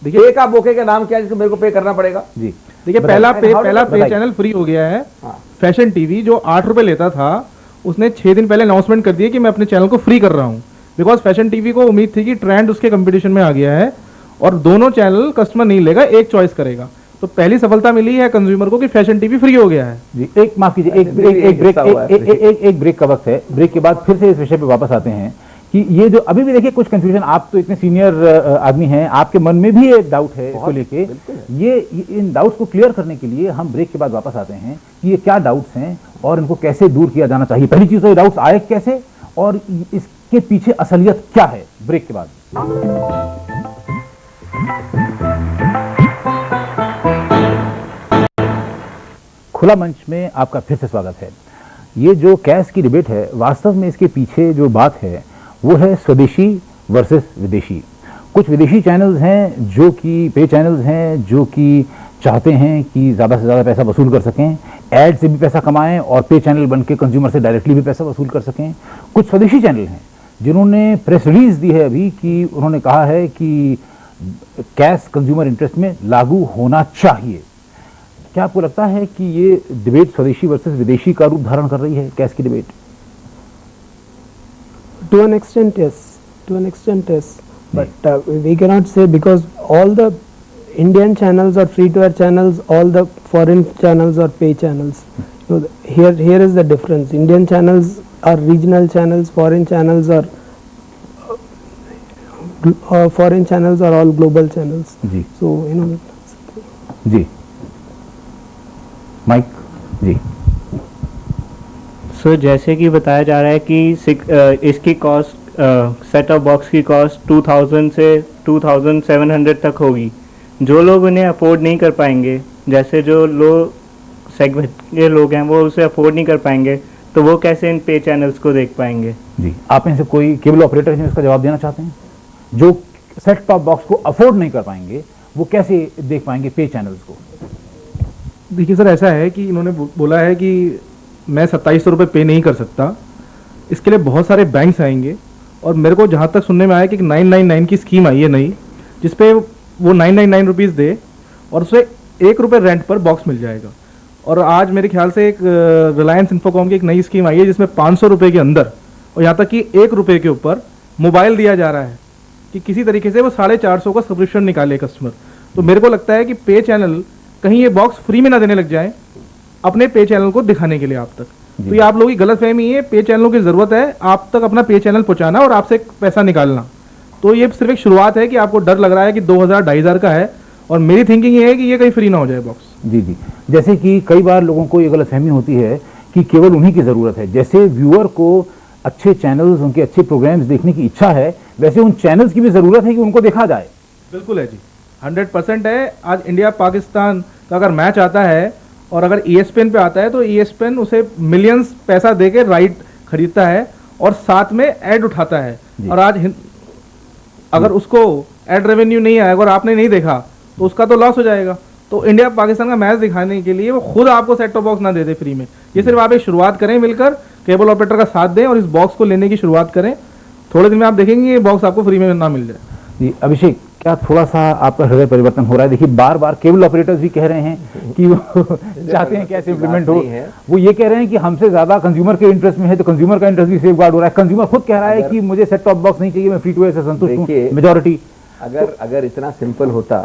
देखिए एक बोके का नाम क्या है जिसको मेरे को पे करना पड़ेगा। जी देखिए पहला पे चैनल फ्री हो गया है। फैशन टीवी जो 8 रुपए लेता था, उसने 6 दिन पहले अनाउंसमेंट कर दिया कि मैं अपने चैनल को फ्री कर रहा हूं। बिकॉज फैशन टीवी को उम्मीद थी कि ट्रेंड उसके कंपटीशन में आ गया है और दोनों चैनल कस्टमर नहीं लेगा, एक चॉइस करेगा। तो पहली सफलता मिली है कंज्यूमर को कि फैशन टीवी फ्री हो गया है। जी एक माफ कीजिए, एक ब्रेक का वक्त है। ब्रेक के बाद फिर से इस विषय पे वापस आते हैं कि ये जो अभी भी देखिए कुछ कंफ्यूजन, आप तो इतने सीनियर आदमी हैं, आपके मन में भी एक डाउट है इसको लेके। ये इन डाउट्स को क्लियर करने के लिए हम ब्रेक के बाद वापस आते हैं कि ये क्या डाउट्स हैं और इनको कैसे दूर किया जाना चाहिए। पहली चीज तो ये डाउट्स आए कैसे और इसके पीछे असलियत क्या है। ब्रेक के बाद खुला मंच में आपका फिर से स्वागत है। ये जो कैश की डिबेट है, वास्तव में इसके पीछे जो बात है वो है स्वदेशी वर्सेस विदेशी। कुछ विदेशी चैनल्स हैं जो कि पे चैनल्स हैं, जो कि चाहते हैं कि ज़्यादा से ज़्यादा पैसा वसूल कर सकें, ऐड से भी पैसा कमाएं और पे चैनल बन के कंज्यूमर से डायरेक्टली भी पैसा वसूल कर सकें। कुछ स्वदेशी चैनल हैं जिन्होंने प्रेस रिलीज दी है अभी कि उन्होंने कहा है कि कैश कंज्यूमर इंटरेस्ट में लागू होना चाहिए। क्या आपको लगता है कि ये डिबेट स्वदेशी वर्सेस विदेशी का रूप धारण कर रही है, कैश की debate? To an extent, yes. But we cannot say because all the Indian channels are free-to-air channels, all the foreign channels are pay channels. So here is the difference. Indian channels are regional channels, foreign channels are all global channels. जी So you know. जी Mike ji. So जैसे कि बताया जा रहा है कि इसकी कॉस्ट सेट ऑफ बॉक्स की कॉस्ट 2000 से 2700 तक होगी। जो लोग उन्हें अफोर्ड नहीं कर पाएंगे, जैसे जो लो सेगमेंट के लोग हैं वो उसे अफोर्ड नहीं कर पाएंगे, तो वो कैसे इन पे चैनल्स को देख पाएंगे? जी आप में से कोई केबल ऑपरेटर हैं इसका जवाब देना चाहते हैं? जो सेट टॉप बॉक्स को अफोर्ड नहीं कर पाएंगे वो कैसे देख पाएंगे पे चैनल्स को? देखिए सर, ऐसा है कि इन्होंने बोला है कि मैं 2700 रुपये पे नहीं कर सकता। इसके लिए बहुत सारे बैंक्स आएंगे और मेरे को जहाँ तक सुनने में आया कि 999 की स्कीम आई है नई, जिसपे वो 999 रुपीज़ दे और उसे 1 रुपये रेंट पर बॉक्स मिल जाएगा। और आज मेरे ख्याल से एक रिलायंस इन्फोकॉम की एक नई स्कीम आई है जिसमें 500 रुपये के अंदर और यहाँ तक कि 1 रुपये के ऊपर मोबाइल दिया जा रहा है कि किसी तरीके से वो 450 का सब्सक्रिप्शन निकाले कस्टमर। तो मेरे को लगता है कि पे चैनल कहीं ये बॉक्स फ्री में ना देने लग जाए अपने पे चैनल को दिखाने के लिए आप तक। तो ये आप लोगों की गलतफहमी है, पे चैनलों की जरूरत है आप तक अपना पे चैनल पहुंचाना और आपसे पैसा निकालना। तो ये सिर्फ एक शुरुआत है कि आपको डर लग रहा है कि 2000-2500 का है और मेरी थिंकिंग ये है कि ये कहीं फ्री ना हो जाए बॉक्स। जी जी, जैसे कि कई बार लोगों को ये गलतफहमी होती है कि केवल उन्हीं की ज़रूरत है। जैसे व्यूअर को अच्छे चैनल्स, उनके अच्छे प्रोग्राम्स देखने की इच्छा है, वैसे उन चैनल्स की भी ज़रूरत है कि उनको देखा जाए। बिल्कुल है जी, 100% है। आज इंडिया पाकिस्तान का अगर मैच आता है और अगर ESPN पे आता है तो ESPN उसे मिलियंस पैसा देके राइट खरीदता है और साथ में ऐड उठाता है। और आज अगर उसको ऐड रेवेन्यू नहीं आएगा और आपने नहीं देखा तो उसका तो लॉस हो जाएगा। तो इंडिया पाकिस्तान का मैच दिखाने के लिए वो खुद आपको सेट टॉप बॉक्स ना दे दे फ्री में, ये सिर्फ आप एक शुरुआत करें, मिलकर केबल ऑपरेटर का साथ दें और इस बॉक्स को लेने की शुरुआत करें। थोड़े दिन में आप देखेंगे ये बॉक्स आपको फ्री में ना मिल जाए। जी अभिषेक, क्या थोड़ा सा आपका हृदय परिवर्तन हो रहा है? देखिए बार बार केबल ऑपरेटर्स भी कह रहे हैं कि वो चाहते हैं कैसे इम्प्लीमेंट हो, वो ये कह रहे हैं कि हमसे ज्यादा कंज्यूमर के इंटरेस्ट में है, तो कंज्यूमर का इंटरेस्ट भी सेफ गार्ड हो रहा है। कंज्यूमर खुद कह रहा है कि मुझे सेट टॉप बॉक्स नहीं चाहिए, मैं फ्री टू एयर से संतुष्ट हूं, मेजॉरिटी। अगर इतना सिंपल होता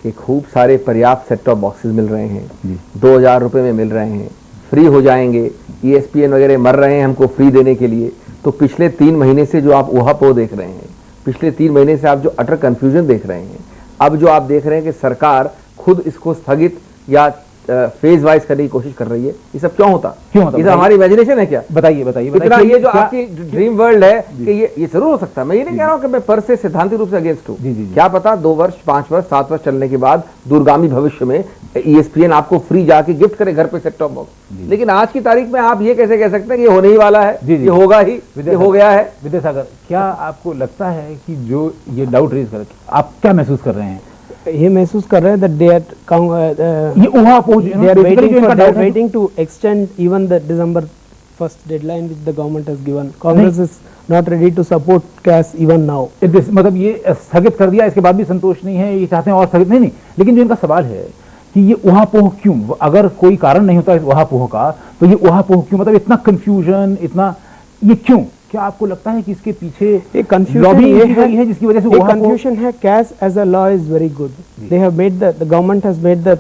कि खूब सारे पर्याप्त सेट टॉप बॉक्सेस मिल रहे हैं, 2000 रुपए में मिल रहे हैं, फ्री हो जाएंगे, ESPN वगैरह मर रहे हैं हमको फ्री देने के लिए, तो पिछले 3 महीने से जो आप ऊहापोह देख रहे हैं, पिछले 3 महीने से आप जो अटर कंफ्यूजन देख रहे हैं, अब जो आप देख रहे हैं कि सरकार खुद इसको स्थगित या फेज वाइज करने की कोशिश कर रही है, ये सब क्यों होता? ये सब हमारी इमेजिनेशन है क्या? बताइए बताइए इतना ये जो आपकी ड्रीम वर्ल्ड है कि ये जरूर हो सकता है। मैं ये नहीं कह रहा हूं कि मैं पर से सिद्धांतिक रूप से अगेंस्ट हूं, क्या पता 2 वर्ष 5 वर्ष 7 वर्ष चलने के बाद दूरगामी भविष्य में ESPN आपको फ्री जाके गिफ्ट करे घर पे सेट टॉप बॉक्स। लेकिन आज की तारीख में आप ये कैसे कह सकते हैं कि ये होने ही वाला है, ये होगा ही, ये हो गया है? विद्यासागर, क्या आपको लगता है कि जो ये डाउट रेज कर, आप क्या महसूस कर रहे हैं? ये महसूस कर रहे हैं that they are waiting to extend even the December 1st deadline which the government has given. Congress is not ready to support cash even now. मतलब ये स्थगित कर दिया, इसके बाद भी संतोष नहीं है, ये चाहते हैं और स्थगित नहीं। लेकिन जो इनका सवाल है कि ये उहापोह क्यों? अगर कोई कारण नहीं होता इस उहापोह का, तो ये उहापोह क्यों? मतलब इतना कंफ्यूजन, इतना ये क्यों? क्या आपको लगता है कि इसके पीछे एक कंफ्यूजन है जिसकी वजह से कंफ्यूजन है? Cash as a law is very good, they have made the government has made the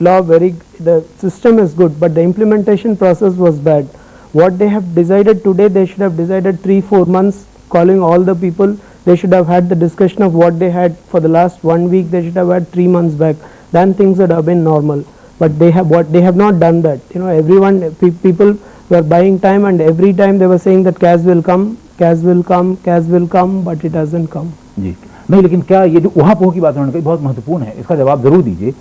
law very, the system is good, but the implementation process was bad. What they have decided today, they should have decided 3-4 months, calling all the people. They should have had the discussion of what they had for the last 1 week. They should have had 3 months back. Then things would have been normal. But they have not done that. You know, everyone, people were buying time, and every time they were saying that cash will come, cash will come, cash will come, but it hasn't come. जी नहीं, लेकिन क्या ये जो उहापोह की बात उन्होंने कही बहुत महत्वपूर्ण है, इसका जवाब जरूर दीजिए।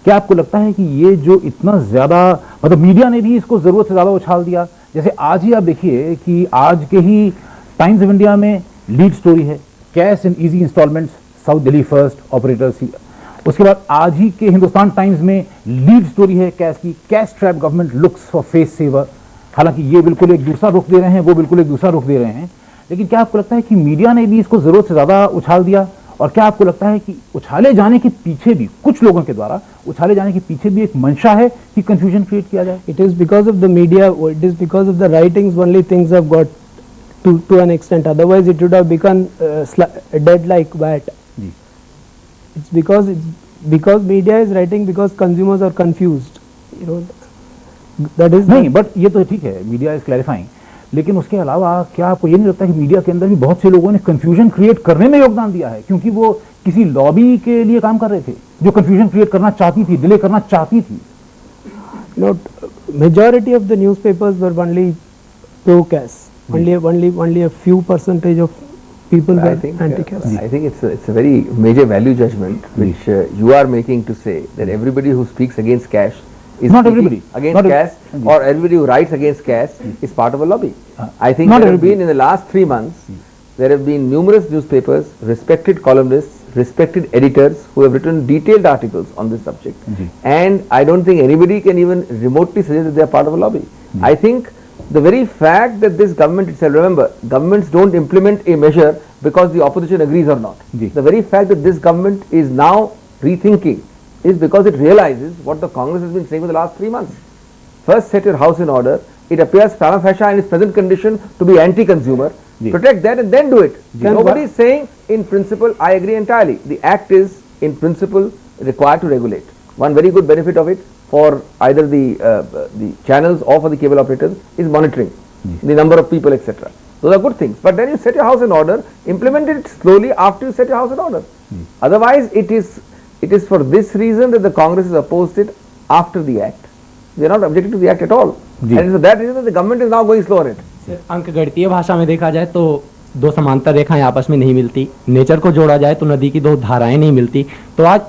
क्या आपको लगता है कि ये जो इतना ज्यादा, मतलब मीडिया ने भी इसको जरूरत से ज्यादा उछाल दिया? जैसे आज ही आप देखिए कि आज के ही टाइम्स ऑफ इंडिया में लीड स्टोरी है, cash in easy instalments, South Delhi first operators. उसके बाद आज ही के हिंदुस्तान टाइम्स में लीड स्टोरी है कैश की, cash trap government looks for face saver. हालांकि ये बिल्कुल एक दूसरा रुख दे रहे हैं, वो बिल्कुल एक दूसरा रुख दे रहे हैं। लेकिन क्या आपको लगता है कि मीडिया ने भी इसको जरूरत से ज्यादा उछाल दिया? और क्या आपको लगता है कि उछाले जाने के पीछे भी, कुछ लोगों के द्वारा उछाले जाने के पीछे भी एक मंशा है कि कंफ्यूजन क्रिएट किया जाए? It is because of the media, it is because of the writings only things have got to an extent. Otherwise it would have become dead like bat. It's because media is writing because consumers are confused. You know, that is नहीं, but ये तो ठीक है, media is clarifying. लेकिन उसके अलावा क्या आपको ये नहीं लगता कि मीडिया के अंदर भी बहुत से लोगों ने कंफ्यूजन क्रिएट करने में योगदान दिया है, क्योंकि वो किसी लॉबी के लिए काम कर रहे थे जो कंफ्यूजन क्रिएट करना चाहती थी, डिले करना चाहती थी? Majority of the newspapers were only pro cash. Only a few percentage of people were anti-cash. I think it's a very major value judgment which you are making to say that everybody who speaks against cash is not everybody against cash, or everybody who writes against cash is part of a lobby. I think there have been in the last 3 months, there have been numerous newspapers, respected columnists, respected editors who have written detailed articles on this subject. And I don't think anybody can even remotely suggest that they are part of a lobby. I think the very fact that this government itself, remember, governments don't implement a measure because the opposition agrees or not. The very fact that this government is now rethinking is because it realizes what the Congress has been saying for the last 3 months. First, set your house in order. It appears prima facie in its present condition to be anti-consumer. Protect that and then do it. Nobody is saying in principle, I agree entirely. The act is in principle required to regulate. One very good benefit of it for either the channels or for the cable operators is monitoring the number of people, etc. Those are good things. But then you set your house in order, implement it slowly after you set your house in order. Otherwise, it is for this reason that the Congress has opposed it after the act. They are not objecting to the act at all. And it is for that reason that the government is now going slow on it. अंकगणितीय भाषा में देखा जाए तो 2 समांतर रेखाएं आपस में नहीं मिलती। नेचर को जोड़ा जाए तो नदी की 2 धाराएं नहीं मिलती। तो आज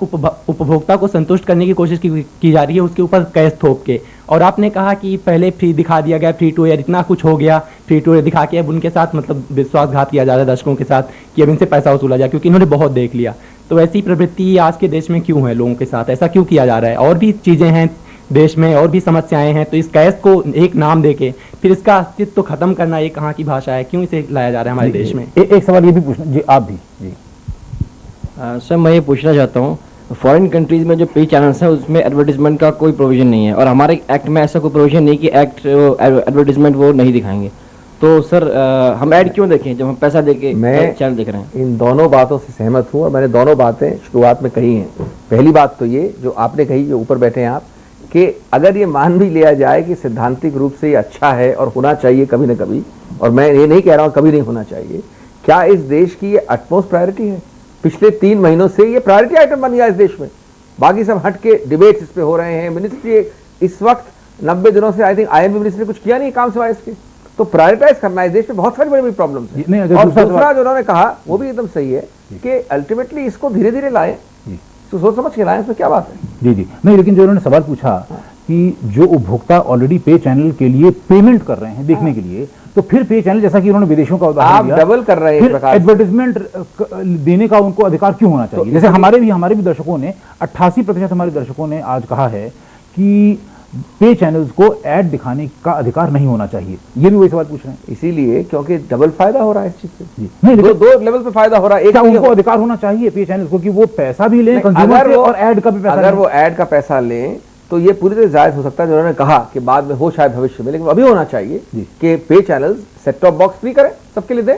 उपभोक्ता को संतुष्ट करने की कोशिश की जा रही है उसके ऊपर कैश थोप के। और आपने कहा कि पहले फ्री दिखा दिया गया, फ्री टू एयर इतना कुछ हो गया, फ्री टू एयर दिखा के अब उनके साथ मतलब विश्वासघात किया जा रहा है दर्शकों के साथ कि अब इनसे पैसा वसूला जाए क्योंकि इन्होंने बहुत देख लिया। तो ऐसी प्रवृत्ति आज के देश में क्यों है, लोगों के साथ ऐसा क्यों किया जा रहा है? और भी चीज़ें हैं देश में, और भी समस्याएं हैं, तो इस कैश को एक नाम देके फिर इसका अस्तित्व तो खत्म करना, ये कहाँ की भाषा है? क्यों इसे लाया जा रहा है हमारे देश में? एक सवाल ये भी पूछना जी, आप भी जी। सर मैं ये पूछना चाहता हूँ, फॉरेन कंट्रीज में जो पे चैनल्स हैं उसमें एडवर्टीजमेंट का कोई प्रोविजन नहीं है, और हमारे एक्ट में ऐसा कोई प्रोविजन नहीं कि एक्ट एडवर्टीजमेंट वो नहीं दिखाएंगे। तो सर हम ऐड क्यों देखें जब हम पैसा देके चैनल देख रहे हैं? इन दोनों बातों से सहमत हूँ और मैंने दोनों बातें शुरुआत में कही हैं। पहली बात तो ये जो आपने कही, जो ऊपर बैठे हैं आप, कि अगर ये मान भी लिया जाए कि सैद्धांतिक रूप से ये अच्छा है और होना चाहिए कभी ना कभी, और मैं ये नहीं कह रहा हूँ कभी नहीं होना चाहिए, क्या इस देश की ये अटमोस्ट प्रायोरिटी है? पिछले 3 महीनों से ये प्रायोरिटी आइटम बन गया इस देश में। बाकी सब हट के डिबेट्स इस पे हो रहे हैं। मिनिस्ट्री इस वक्त 90 दिनों से आई थिंक IMB मिनिस्ट्री ने कुछ किया नहीं काम सिवाय इसके। तो प्रायोरिटाइज करना है, देश में बहुत सारी बड़ी बड़ी प्रॉब्लम्स हैं। और दूसरा जो उन्होंने कहा वो भी एकदम सही है कि अल्टीमेटली इसको धीरे धीरे लाएं, तो सोच समझ के लाएं, इसमें क्या बात है? जी जी नहीं, लेकिन जो उन्होंने सवाल पूछा कि जो उपभोक्ता ऑलरेडी पे चैनल के लिए पेमेंट कर रहे हैं देखने के लिए, तो फिर पे चैनल, जैसा कि उन्होंने विदेशों का उदाहरण दिया, आप डबल कर रहे हैं इस प्रकार, एडवर्टाइजमेंट देने का उनको अधिकार क्यों होना चाहिए? जैसे हमारे भी दर्शकों ने 88% हमारे दर्शकों ने आज कहा है कि पे चैनल्स को ऐड दिखाने का अधिकार नहीं होना चाहिए। ये भी वही सवाल पूछ रहे हैं। इसीलिए क्योंकि डबल फायदा हो रहा है इस चीज से। जी नहीं, दो लेवल पे फायदा हो रहा है। एक उनको अधिकार होना चाहिए पे चैनल्स को कि वो पैसा भी लें कंज्यूमर से और ऐड का भी पैसा। अगर वो ऐड का पैसा लें तो ये पूरी तरह जायज हो सकता है, जो उन्होंने कहा कि बाद में हो शायद भविष्य में, लेकिन अभी होना चाहिए कि पे channels set top box free करें, सबके लिए दें।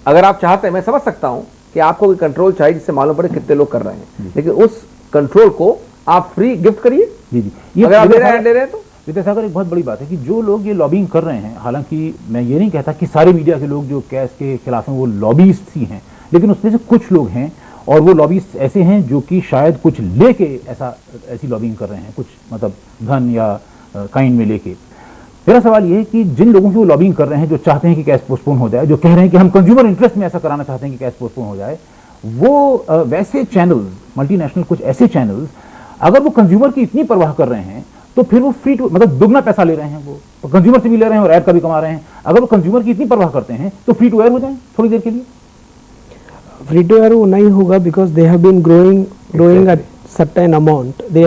अगर आप चाहते हैं, मैं समझ सकता हूं कि आपको कोई कंट्रोल चाहिए जिससे मालूम पड़े कितने लोग कर रहे हैं, लेकिन उस कंट्रोल को आप फ्री गिफ्ट करिए। ये अगर आप ले रहे हैं तो विद्यासागर, एक बहुत बड़ी बात है कि जो लोग ये लॉबिंग कर रहे हैं, हालांकि मैं ये नहीं कहता कि सारे मीडिया के लोग जो कैश के खिलाफ हैं वो लॉबीस्ट ही हैं, लेकिन उसमें से कुछ लोग हैं और वो लॉबीस्ट ऐसे हैं जो कि शायद कुछ लेके ऐसी लॉबिंग कर रहे हैं, कुछ मतलब धन या काइंड में लेके। मेरा सवाल ये है कि जिन लोगों की वो लॉबिंग कर रहे हैं, जो चाहते हैं कि कैश पोस्टपोन हो जाए, जो कह रहे हैं कि हम कंज्यूमर इंटरेस्ट में ऐसा कराना चाहते हैं कि कैश पोस्टपोन हो जाए, वो वैसे चैनल्स, मल्टीनेशनल कुछ ऐसे चैनल्स, अगर वो कंज्यूमर की इतनी परवाह कर रहे हैं तो फिर वो फ्री टू, मतलब दुगना पैसा ले रहे हैं, वो तो कंज्यूमर से भी ले रहे हैं और ऐड का भी कमा रहे हैं। अगर वो कंज्यूमर की इतनी परवाह करते हैं तो फ्री टू एयर हो जाए थोड़ी देर के लिए। फ्री टू एयर वो नहीं होगा because they have been growing at certain amount. They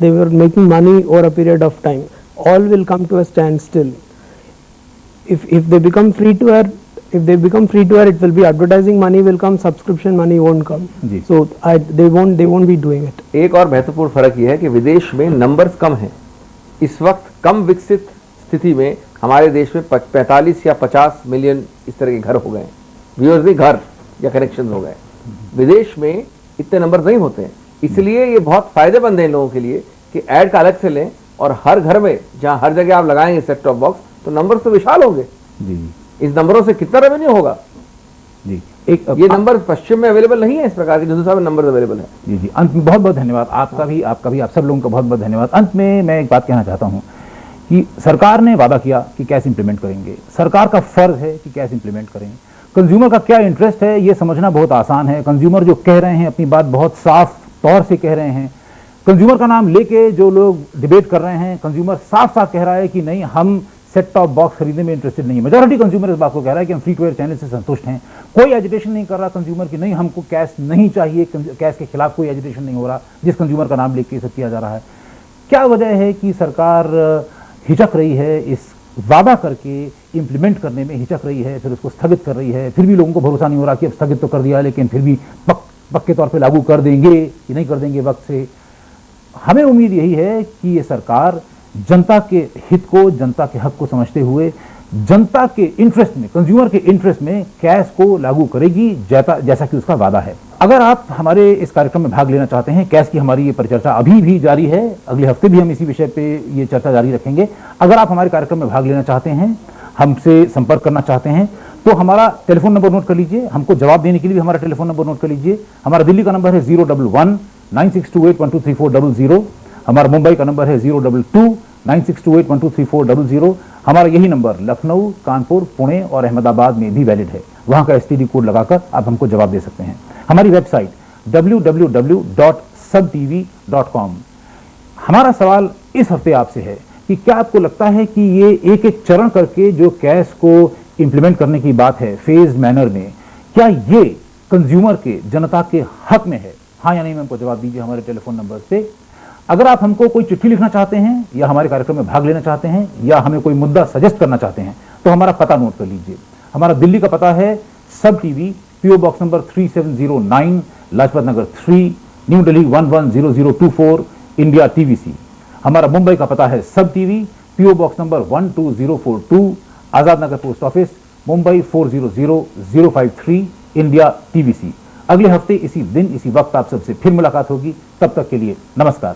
were making money over a period of time. All will come to a standstill. If they become free to air, it will be advertising money will come, subscription money won't come. So they won't be doing it. एक और महत्वपूर्ण फर्क यह है कि विदेश में numbers कम हैं। इस वक्त कम विकसित स्थिति में हमारे देश में 45 या 50 मिलियन इस तरह के घर हो गए, व्यूअर्स नहीं, घर या कनेक्शन हो गए। विदेश में इतने नंबर नहीं होते हैं, इसलिए ये बहुत फायदेमंद है इन लोगों के लिए कि ऐड का अलग से लें और हर घर में जहां हर जगह आप लगाएंगे सेट टॉप बॉक्स तो नंबर तो विशाल होंगे। इस नंबरों से कितना रेवेन्यू होगा? जी, ये नंबर पश्चिम में अवेलेबल नहीं है इस प्रकार के, हिंदुस्तान में नंबर अवेलेबल है। जी जी, अंत में बहुत बहुत धन्यवाद आपका भी, आप सब लोगों का बहुत बहुत धन्यवाद। अंत में मैं एक बात कहना चाहता हूँ कि सरकार ने वादा किया कि कैश इंप्लीमेंट करेंगे, सरकार का फर्ज है कि कैश इंप्लीमेंट करें। कंज्यूमर का क्या इंटरेस्ट है ये समझना बहुत आसान है। कंज्यूमर जो कह रहे हैं अपनी बात बहुत साफ तौर से कह रहे हैं। कंज्यूमर का नाम लेके जो लोग डिबेट कर रहे हैं, कंज्यूमर साफ साफ कह रहा है कि नहीं, हम सेट टॉप बॉक्स खरीदने में इंटरेस्टेड नहीं है। मेजॉरिटी कंज्यूमर इस बात को कह रहा है कि हम फ्री टू एयर चैनल से संतुष्ट हैं। कोई एजिटेशन नहीं कर रहा कंज्यूमर की नहीं हमको कैश नहीं चाहिए, कैश के खिलाफ कोई एजिटेशन नहीं हो रहा जिस कंज्यूमर का नाम लेके ये सब किया जा रहा है। क्या वजह है कि सरकार हिचक रही है, इस वादा करके इंप्लीमेंट करने में हिचक रही है, फिर उसको स्थगित कर रही है, फिर भी लोगों को भरोसा नहीं हो रहा कि अब स्थगित तो कर दिया लेकिन फिर भी पक्के तौर पे लागू कर देंगे कि नहीं कर देंगे वक्त से। हमें उम्मीद यही है कि ये सरकार जनता के हित को, जनता के हक को समझते हुए जनता के इंटरेस्ट में, कंज्यूमर के इंटरेस्ट में कैश को लागू करेगी जैसा कि उसका वादा है। अगर आप हमारे इस कार्यक्रम में भाग लेना चाहते हैं, कैश की हमारी ये परिचर्चा अभी भी जारी है, अगले हफ्ते भी हम इसी विषय पे ये चर्चा जारी रखेंगे। अगर आप हमारे कार्यक्रम में भाग लेना चाहते हैं, हमसे संपर्क करना चाहते हैं, तो हमारा टेलीफोन नंबर नोट कर लीजिए। हमको जवाब देने के लिए भी हमारा टेलीफोन नंबर नोट कर लीजिए। हमारा दिल्ली का नंबर है 011-9628-123400। हमारा मुंबई का नंबर है 022-9628-123400। हमारा यही नंबर लखनऊ, कानपुर, पुणे और अहमदाबाद में भी वैलिड है। वहां का STD कोड लगाकर आप हमको जवाब दे सकते हैं। हमारी वेबसाइट www.subtv.com। हमारा सवाल इस हफ्ते आपसे है कि क्या आपको लगता है कि ये एक एक चरण करके जो कैश को इंप्लीमेंट करने की बात है फेज मैनर में, क्या ये कंज्यूमर के, जनता के हक में है? हाँ या नहीं में हमको जवाब दीजिए हमारे टेलीफोन नंबर पे। अगर आप हमको कोई चिट्ठी लिखना चाहते हैं या हमारे कार्यक्रम में भाग लेना चाहते हैं या हमें कोई मुद्दा सजेस्ट करना चाहते हैं तो हमारा पता नोट कर लीजिए। हमारा दिल्ली का पता है Sab TV, PO box number 3709, Lajpat Nagar 3, new Delhi 110024, India TVC। हमारा मुंबई का पता है Sab TV, PO box number 12042, Azad Nagar post office, Mumbai 400053, India TVC। अगले हफ्ते इसी दिन इसी वक्त आप सबसे फिर मुलाकात होगी। तब तक के लिए नमस्कार।